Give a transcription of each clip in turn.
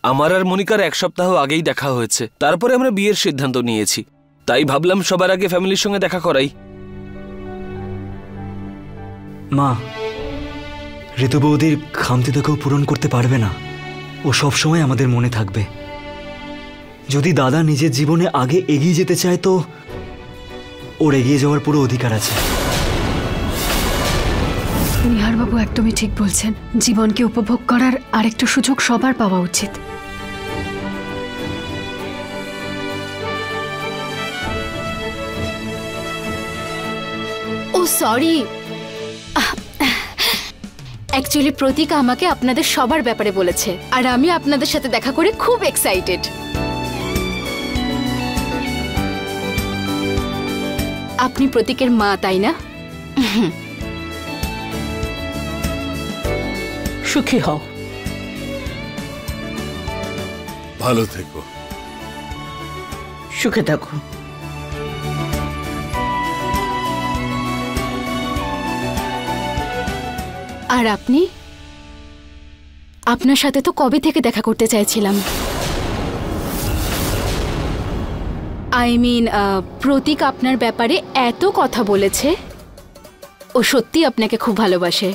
আমার আর মনিকার এক সপ্তাহ আগেই দেখা হয়েছে, তারপরে আমরা বিয়ের সিদ্ধান্ত নিয়েছি। তাই ভাবলাম সবার আগে ফ্যামিলির সঙ্গে দেখা করাই। মা, ঋতু বৌদির খামতি তো কেউ পূরণ করতে পারবে না। ও সবসময় আমাদের মনে থাকবে। যদি দাদা নিজের জীবনে আগে এগিয়ে যেতে চায় তো ওর এগিয়ে যাওয়ার পুরো অধিকার আছে। নিহারবাবু একদমই ঠিক বলছেন। জীবনকে উপভোগ করার আরেকটা সুযোগ সবার পাওয়া উচিত। ও সরি, অ্যাকচুয়ালি প্রতীক আমাকে আপনাদের সবার ব্যাপারে বলেছে, আর আমি আপনাদের সাথে দেখা করে খুব এক্সাইটেড। আপনি প্রতীকের মা, তাই না? সুখী হও। ভালো থেকো। সুখে থাকো। আর আপনি? আপনার সাথে তো কবে থেকে দেখা করতে চাইছিলাম। আই মিন, প্রতীক আপনার ব্যাপারে এত কথা বলেছে। ও সত্যি আপনাকে খুব ভালোবাসে।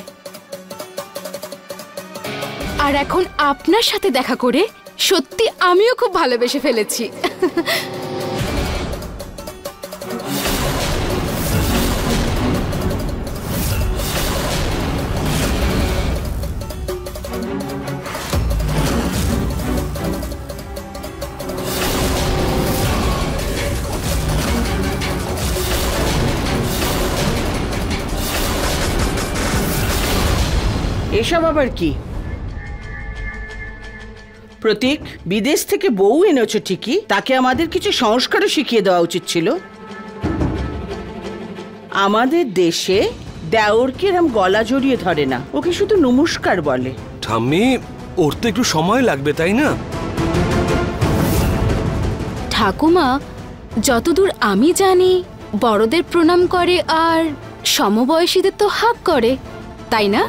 আর এখন আপনার সাথে দেখা করে সত্যি আমিও খুব ভালোবেসে ফেলেছি। এসব আবার কি? প্রতীক, বিদেশ থেকে বউ এনেছো ঠিকই, তাকে আমাদের কিছু সংস্কারও শিখিয়ে দেওয়া উচিত ছিল। আমাদের দেশে দেওরকে এরম গলা জড়িয়ে ধরে না, ওকে শুধু নমস্কার বলে। ঠাম্মি, ওর তো একটু সময় লাগবে, তাই না? ঠাকুমা, যতদূর আমি জানি বড়দের প্রণাম করে আর সমবয়সীদের তো হাক করে, তাই না?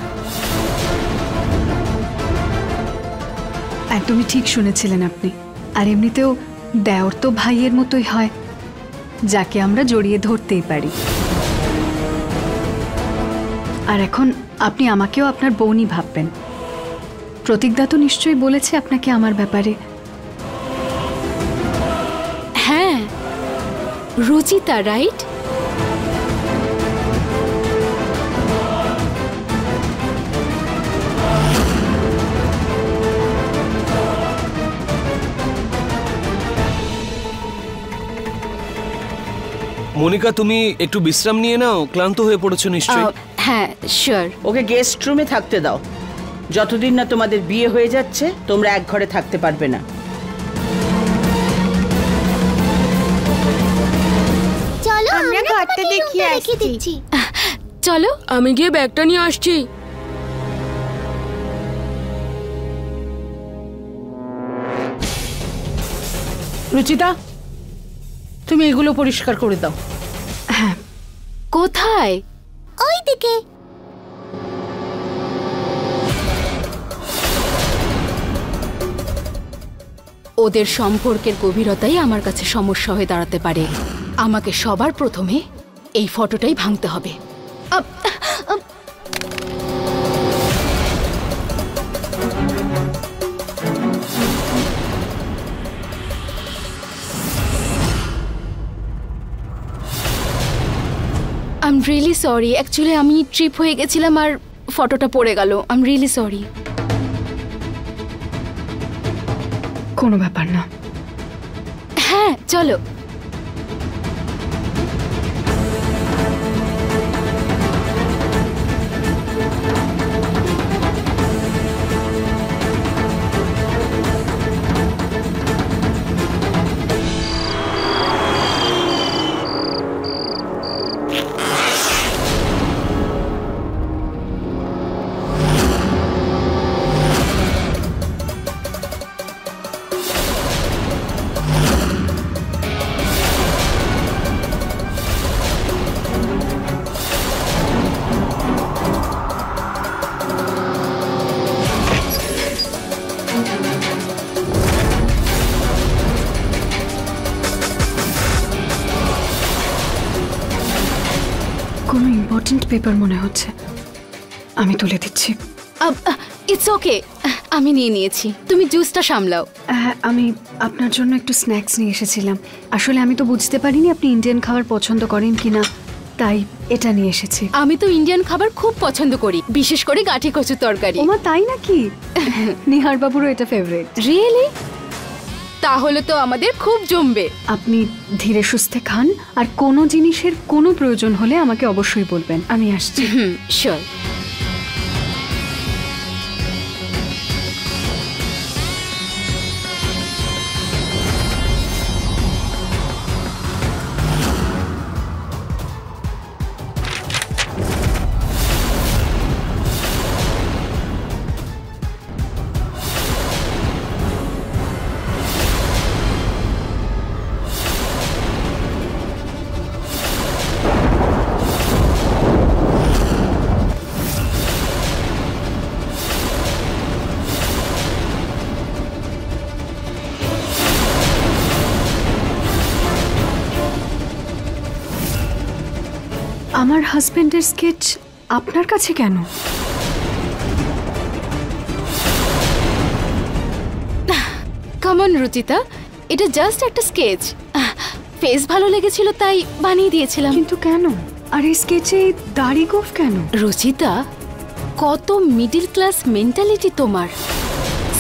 একদমই ঠিক শুনেছিলেন আপনি। আর এমনিতেও দেওর তো ভাইয়ের মতোই হয়, যাকে আমরা জড়িয়ে ধরতেই পারি। আর এখন আপনি আমাকেও আপনার বোনই ভাববেন। প্রতীকদা তো নিশ্চয়ই বলেছে আপনাকে আমার ব্যাপারে। হ্যাঁ, রুচিতা, রাইট? মনিকা, তুমি একটু বিশ্রাম নিয়ে নাও, ক্লান্ত হয়ে পড়েছো নিশ্চয়ই। হ্যাঁ, শিওর। ওকে গেস্ট রুমে থাকতে দাও। যতদিন না তোমাদের বিয়ে হয়ে যাচ্ছে তোমরা এক ঘরে থাকতে পারবে না। চলো আমরা ঘরটা দেখিয়ে আসছি। চলো, আমি গিয়ে ব্যাগটা নিয়ে আসছি। রুচিতা, তুমি এগুলো পরিষ্কার করে দাও। হ্যাঁ। কোথায়? ওইদিকে। ওদের সম্পর্কের গভীরতাই আমার কাছে সমস্যা হয়ে দাঁড়াতে পারে। আমাকে সবার প্রথমে এই ফটোটাই ভাঙতে হবে। I am really sorry. Actually আমি ট্রিপ হয়ে গেছিলাম আর ফটোটা পড়ে গেল। I am really sorry. কোনো ব্যাপার না। হ্যাঁ, চলো। কোনো ইম্পর্টেন্ট পেপার মনে হচ্ছে, আমি তুলে দিচ্ছি। ইটস ওকে, আমি নিয়ে নিয়েছি, তুমি জুসটা সামলাও। হ্যাঁ, আমি আপনার জন্য একটু স্ন্যাক্স নিয়ে এসেছিলাম। আসলে আমি তো বুঝতে পারিনি আপনি ইন্ডিয়ান খাবার পছন্দ করেন কিনা, তাই এটা নিয়ে এসেছি। আমি তো ইন্ডিয়ান খাবার খুব পছন্দ করি, বিশেষ করে গাঠি কচুর তরকারি। ওমা, তাই নাকি? নিহার বাবুরও এটা ফেভারিট। রিয়েলি? তাহলে তো আমাদের খুব জমবে। আপনি ধীরে সুস্থে খান, আর কোনো জিনিসের কোনো প্রয়োজন হলে আমাকে অবশ্যই বলবেন। আমি আসছি। শিওর। আমার হাজবেন্ডের স্কেচ আপনার কাছে কেন? কাম অন রুচিতা, এটা জাস্ট একটা স্কেচ। ফেস ভালো লেগেছিল তাই বানিয়ে দিয়েছিলাম। কিন্তু কেন? আর এই স্কেচে দাড়ি গোফ কেন? রুচিতা, কত মিডল ক্লাস মেন্টালিটি তোমার।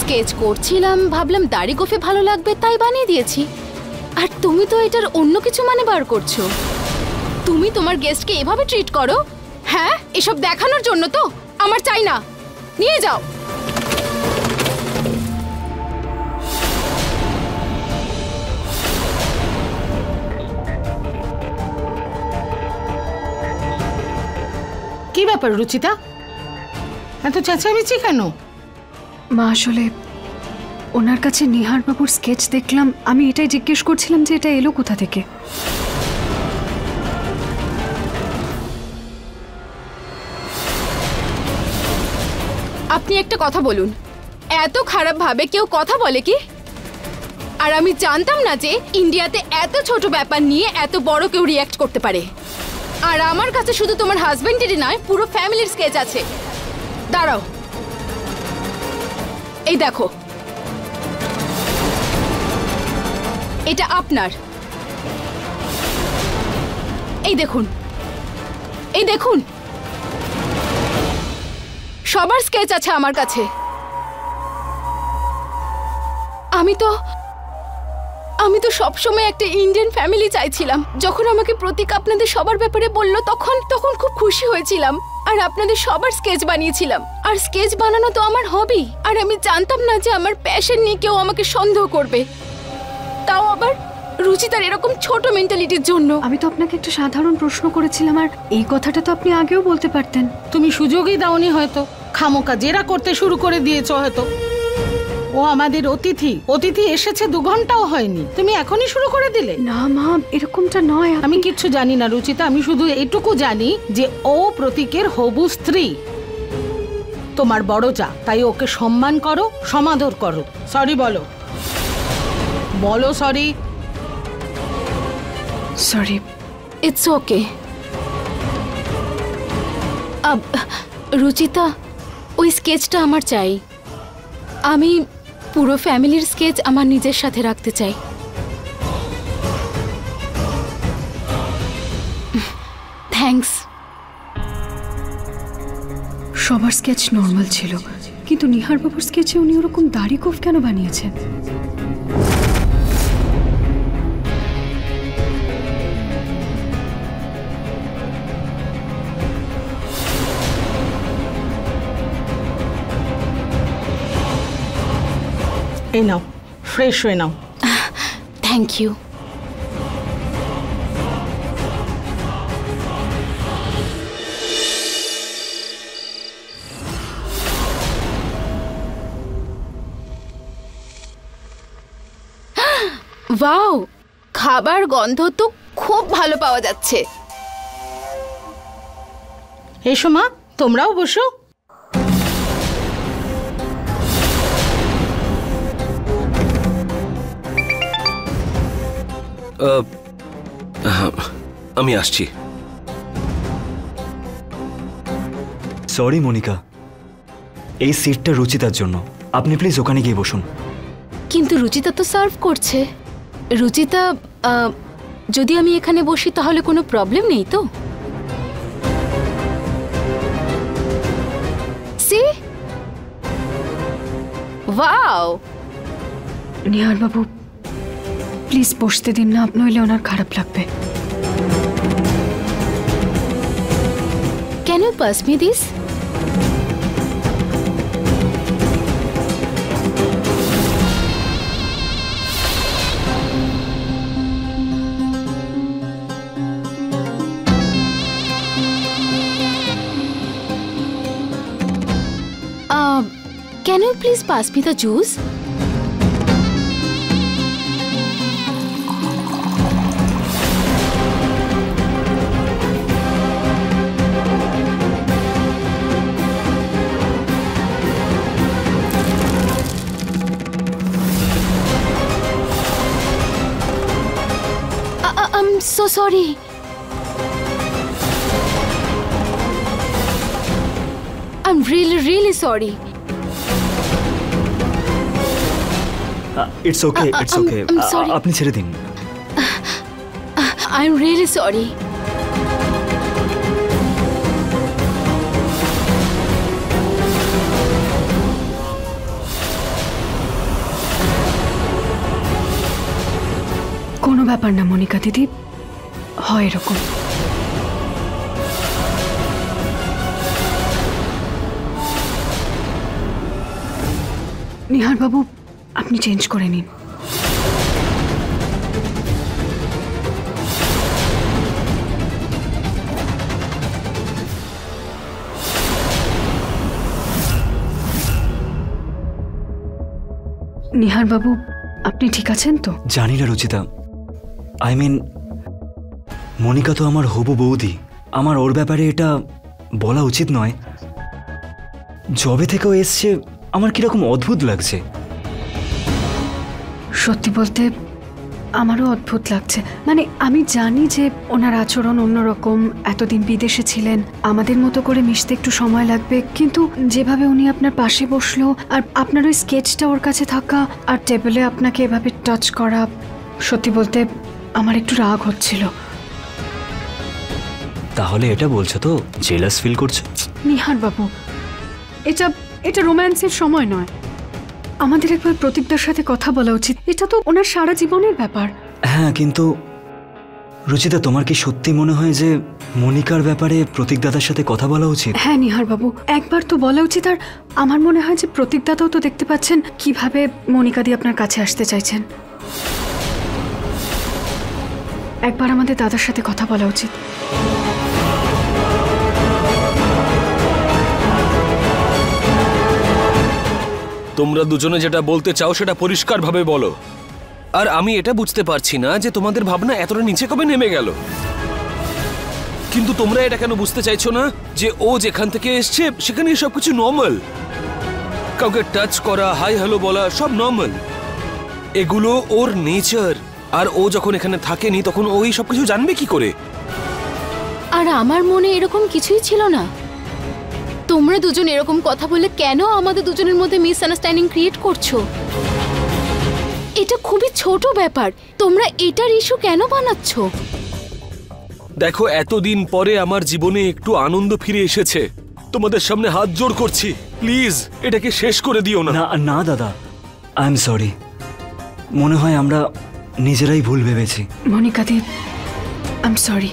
স্কেচ করছিলাম, ভাবলাম দাড়ি গোফে ভালো লাগবে তাই বানিয়ে দিয়েছি। আর তুমি তো এটার অন্য কিছু মানে বার করছো। তুমি তোমার গেস্টকে এভাবে ট্রিট করো? হ্যাঁ, এসব দেখানোর জন্য তো? আমার চাই না, নিয়ে যাও। কি ব্যাপার রুচিতা, এত চেঁচামেচি কেন? মা, আসলে ওনার কাছে নিহার বাবুর স্কেচ দেখলাম, আমি এটাই জিজ্ঞেস করছিলাম যে এটা এলো কোথা থেকে। আপনি একটা কথা বলুন, এত খারাপ ভাবে কেউ কথা বলে কি? আর আমি জানতাম না যে ইন্ডিয়াতে এত ছোট ব্যাপার নিয়ে এত বড় কেউ রিয়্যাক্ট করতে পারে। আর আমার কাছে শুধু তোমার হাজবেন্ডেরই নয়, পুরো ফ্যামিলির স্কেচ আছে। দাঁড়াও, এই দেখো, এটা আপনার। এই দেখুন, এই দেখুন, সবার স্কেচ আছে আমার কাছে। আমি তো সবসময় একটা ইন্ডিয়ান ফ্যামিলি চাইছিলাম। যখন আমাকে প্রতীক আপনাদের সবার ব্যাপারে বলল তখন খুব খুশি হয়েছিলাম, আর আপনাদের সবার স্কেচ বানিয়েছিলাম। আর স্কেচ বানানো তো আমার হবি, আর আমি জানতাম না যে আমার প্যাশন নিয়ে কেউ আমাকে সন্দেহ করবে, তাও আবার রুচিতার এরকম ছোট মেন্টালিটির জন্য। আমি তো আপনাকে একটা সাধারণ প্রশ্ন করেছিলাম, আর এই কথাটা তো আপনি আগেও বলতে পারতেন। তুমি সুযোগই দাওনি হয়তো, খামোকা জেরা করতে শুরু করে দিয়েছো হয়তো। ও আমাদের অতিথি এসেছে 2 ঘন্টাও হয়নি, তুমি এখনই শুরু করে দিলে? না মা, এরকমটা নয়। আমি কিচ্ছু জানি না রুচিতা, আমি শুধু এটুকু জানি যে ও প্রতীকের হবু স্ত্রী, তোমার বড় যা, তাই ওকে সম্মান করো, সমাদর করো। সরি বলো, বলো sorry. Sorry. It's okay. Ruchita, ওই স্কেচটা আমার চাই। আমি পুরো ফ্যামিলির স্কেচ আমার নিজের সাথে রাখতে চাই। থ্যাঙ্কস। সবার স্কেচ নর্মাল ছিল, কিন্তু নিহার বাবুর স্কেচে উনি ওরকম দাড়ি গোফ কেন বানিয়েছেন? এই নাও, ফ্রেশ হয়ে নাও। Thank you. ওয়াও, খাবার গন্ধ তো খুব ভালো পাওয়া যাচ্ছে। এসো মা, তোমরাও বসো। আমি আসছি। সরি মনিকা, এই সিটটা রুচিতার জন্য। আপনি প্লিজ ওখানে গিয়ে বসুন। কিন্তু রুচিতা তো সার্ভ করছে। রুচিতা, যদি আমি এখানে বসি তাহলে কোনো প্রবলেম নেই তো? C wow. Nihar Babu please বসতে দিন না, নইলে ওনার খারাপ লাগবে। Can you pass me this? Can you please pass me the juice? I'm so sorry. I'm really sorry. It's okay, it's okay, I'm sorry. আপনি ছেড়ে দিন। I'm really sorry. কোনো ব্যাপার না মনিকা দিদি, হয় এরকম। নিহার বাবু আপনি চেঞ্জ করে নিন। নিহার বাবু আপনি ঠিক আছেন তো? জানি না রুচিতা, আই মিন মনিকা তো আমার হবু বৌদি, আমার ওর ব্যাপারে এটা বলা উচিত নয়। জবে থেকেও এসছে, আমার কিরকম অদ্ভুত লাগছে। সত্যি বলতে আমারও অদ্ভুত লাগছে। মানে আমি জানি যে ওনার আচরণ অন্যরকম, এতদিন বিদেশে ছিলেন, আমাদের মতো করে মিশতে একটু সময় লাগবে, কিন্তু যেভাবে উনি আপনার পাশে বসলো আর আপনার ওই স্কেচটা ওর কাছে থাকা আর টেবিলে আপনাকে এভাবে টাচ করা, সত্যি বলতে আমার একটু রাগ হচ্ছিল। তাহলে এটা বলছো তো জেলাস ফিল করছো? নিহার বাবু এটা রোম্যান্সের সময় নয়, আমাদের একবার প্রতীকদার সাথে কথা বলা উচিত। এটা তো ওনার সারা জীবনের ব্যাপার। হ্যাঁ, কিন্তু রুচিতা তোমার কি সত্যি মনে হয় যে মনিকার ব্যাপারে প্রতীক দাদার সাথে কথা বলা উচিত? হ্যাঁ নিহার বাবু, একবার তো বলা উচিত। আর আমার মনে হয় যে প্রতীক দাদাও তো দেখতে পাচ্ছেন কিভাবে মনিকা দি আপনার কাছে আসতে চাইছেন। একবার আমাদের দাদার সাথে কথা বলা উচিত। তোমরা দুজনে যেটা বলতে চাও সেটা পরিষ্কারভাবে বলো। আর আমি এটা বুঝতে পারছি না যে তোমাদের ভাবনা এতটা নিচে কবে নেমে গেল। কিন্তু তোমরা এটা কেন বুঝতে চাইছো না যে ও যেখান থেকে এসছে সেখানে সবকিছু নর্মাল। কাউকে টাচ করা, হাই হ্যালো বলা সব নর্মাল। এগুলো ওর নেচার। আর ও যখন এখানে থাকেনি তখন ওই সবকিছু জানবে কি করে? আর আমার মনে এরকম কিছুই ছিল না। তোমরা দুজন এরকম কথা বলে কেন আমাদের দুজনের মধ্যে মিসআন্ডারস্ট্যান্ডিং ক্রিয়েট করছো? এটা খুবই ছোট ব্যাপার, তোমরা এটার ইস্যু কেন বানাচ্ছ? দেখো, এতদিন পরে আমার জীবনে একটু আনন্দ ফিরে এসেছে। তোমাদের সামনে হাত জোড় করছি, প্লিজ এটাকে শেষ করে দিও না। না না দাদা, আই এম সরি। মনে হয় আমরা নিজেরাই ভুল ভেবেছি। মনিকা দি আই এম সরি,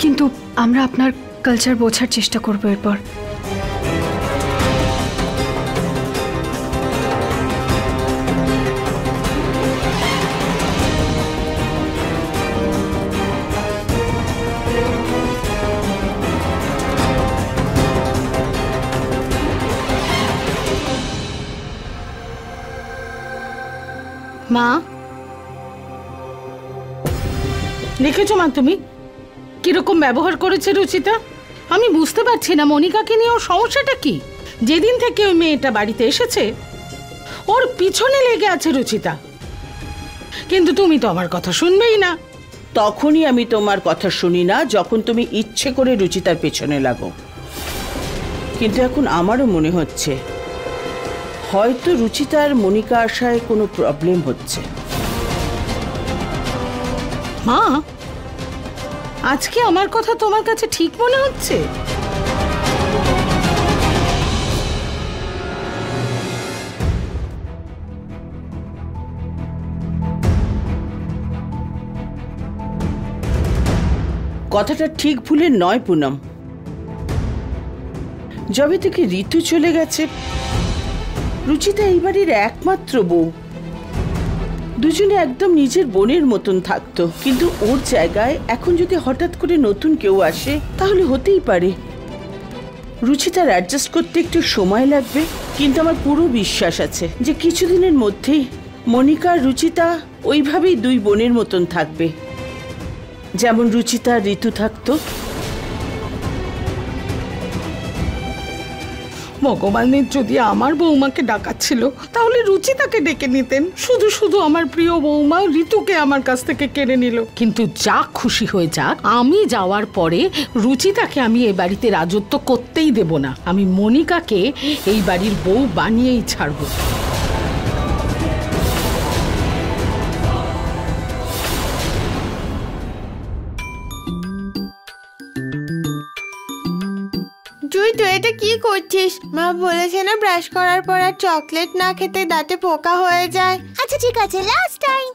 কিন্তু আমরা আপনার কালচার বোঝার চেষ্টা করবো এরপর। মা, দেখেছো মা তুমি কিরকম ব্যবহার করেছে রুচিতা? আমি বুঝতে পারছি না মনিকাকে নিয়ে ওর সমস্যাটা কি। যেদিন থেকে ওই মেয়েটা বাড়িতে এসেছে ওর পিছনে লেগে আছে রুচিতা, কিন্তু তুমি তো আমার কথা শুনবেই না। তখনই আমি তোমার কথা শুনি না যখন তুমি ইচ্ছে করে রুচিতার পেছনে লাগো। কিন্তু এখন আমারও মনে হচ্ছে হয়তো রুচিতার মনিকা আসায় কোনো প্রবলেম হচ্ছে। মা, আজকে আমার কথা তোমার কাছে ঠিক মনে হচ্ছে? কথাটা ঠিক ভুলের নয় পুনম। যবে থেকে ঋতু চলে গেছে, রুচিতা এই বাড়ির একমাত্র বউ। দুজনে একদম নিজের বোনের মতন থাকতো, কিন্তু ওর জায়গায় এখন যদি হঠাৎ করে নতুন কেউ আসে তাহলে হতেই পারে রুচিতার অ্যাডজাস্ট করতে একটু সময় লাগবে। কিন্তু আমার পুরো বিশ্বাস আছে যে কিছুদিনের মধ্যেই মনিকা আর রুচিতা ওইভাবেই দুই বোনের মতন থাকবে, যেমন রুচিতা আর ঋতু থাকতো। ভগবানের যদি আমার বৌমাকে ডাকাচ্ছিল তাহলে রুচিতাকে ডেকে নিতেন। শুধু শুধু আমার প্রিয় বৌমা ঋতুকে আমার কাছ থেকে কেড়ে নিল। কিন্তু যা খুশি হয়ে যাক, আমি যাওয়ার পরে রুচিতাকে আমি এই বাড়িতে রাজত্ব করতেই দেব না। আমি মনিকাকে এই বাড়ির বউ বানিয়েই ছাড়বো। তুই এটা কি করছিস? মা বলেছে না ব্রাশ করার পর আর চকলেট না খেতে দাঁতে পোকা হয়ে যায়। আচ্ছা ঠিক আছে, লাস্ট টাইম।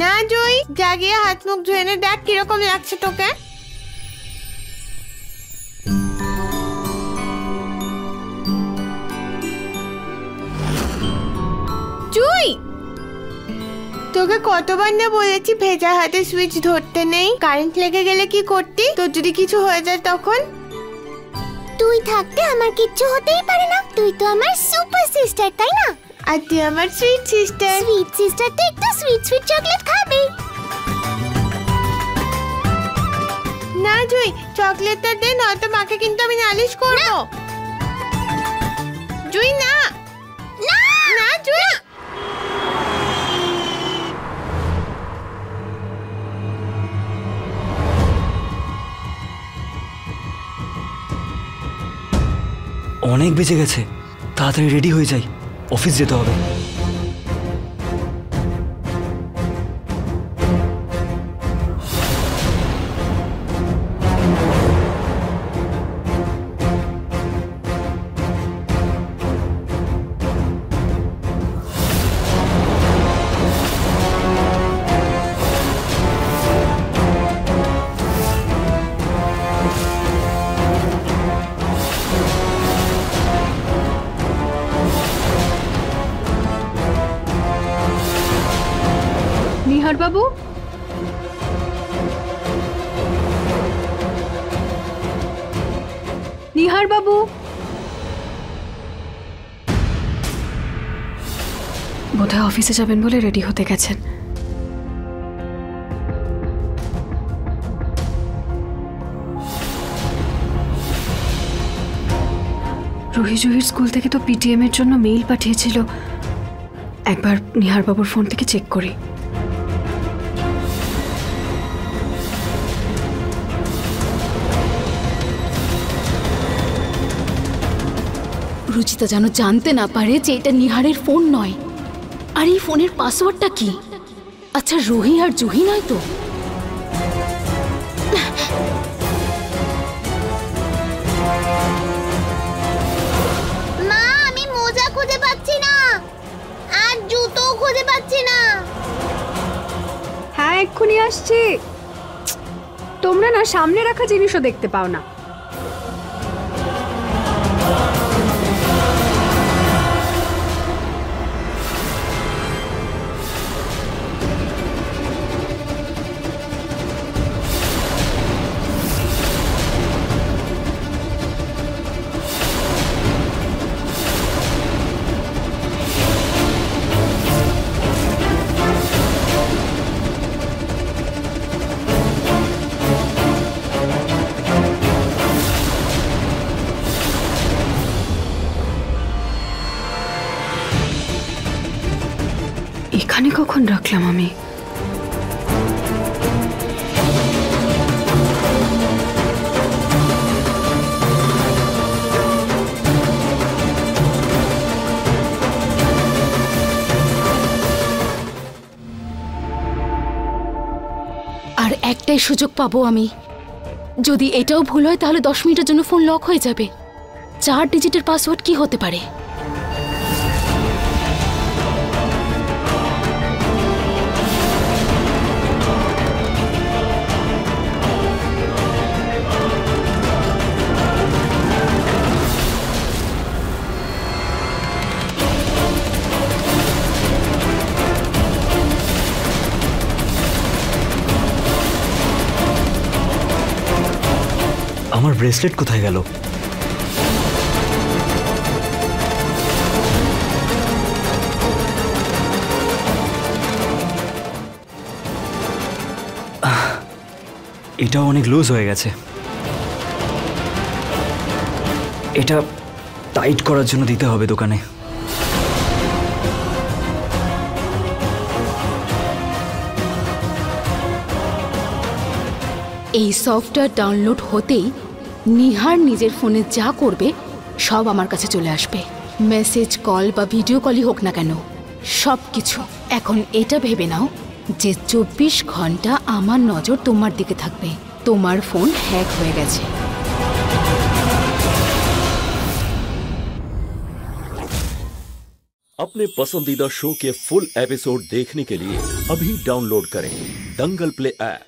না জুই, জাগিয়ে হাত মুখ ধুয়ে নে, দেখ কিরকম লাগছে তোকে। জুই, তোকে কতবার না বলেছি ভেজা হাতে সুইচ ধরতে নেই। কারেন্ট লেগে গেলে কি করতি? তোর যদি কিছু হয়ে যায় তখন? তুই থাকতে আমার কিচ্ছু হতেই পারে না। তুই তো আমার সুপার সিস্টার, তাই না? আর তুই আমার সুইট সিস্টার। সুইট সিস্টার তো একটু সুইট সুইট চকলেট খাবে। না জুই, চকলেটটা দে, নয়তো মাকে কিন্তু আমি নালিশ করব। জুই না, না না জুই। অনেক বেঁচে গেছে, তাড়াতাড়ি রেডি হয়ে যাই, অফিস যেতে হবে। নিহার বাবু, নিহার বাবু, বোধহয় অফিসে যাবেন বলে রেডি হতে গেছেন। রুহি জুহির স্কুল থেকে তো পিটিএম এর জন্য মেইল পাঠিয়েছিল। একবার নিহার বাবুর ফোন থেকে চেক করি। রুচিতা যেন জানতে না পারে যে এটা নিহারের ফোন নয়। আর এই ফোনের পাসওয়ার্ডটা কি? আচ্ছা, রুহি আর জুহি নয় তো? মা, আমি মোজা খুঁজে পাচ্ছি না আর জুতো খুঁজে পাচ্ছি না। হ্যাঁ, এক্ষুনি আসছি। তোমরা না সামনে রাখা জিনিসও দেখতে পাও না। এখানে কখন রাখলাম আমি? একটাই সুযোগ পাবো আমি। যদি এটাও ভুল হয় তাহলে 10 মিনিটের জন্য ফোন লক হয়ে যাবে। 4 ডিজিটের পাসওয়ার্ড কি হতে পারে? আমার ব্রেসলেট কোথায় গেল? এটাও অনেক লুজ হয়ে গেছে। এটা টাইট করার জন্য দিতে হবে দোকানে। এই সফটওয়্যার ডাউনলোড হতেই নিহার নিজের ফোনে যা করবে সব আমার কাছে চলে আসবে। মেসেজ, কল বা ভিডিও কলই হোক না কেন, সব কিছু। এখন এটা ভেবে নাও যে 24 ঘন্টা আমার নজর তোমার দিকে থাকবে। তোমার ফোন হ্যাক হয়ে গেছে। अपने पसंदीदा शो के फुल एपिसोड देखने के लिए अभी डाउनलोड करें दंगल प्ले ऐप।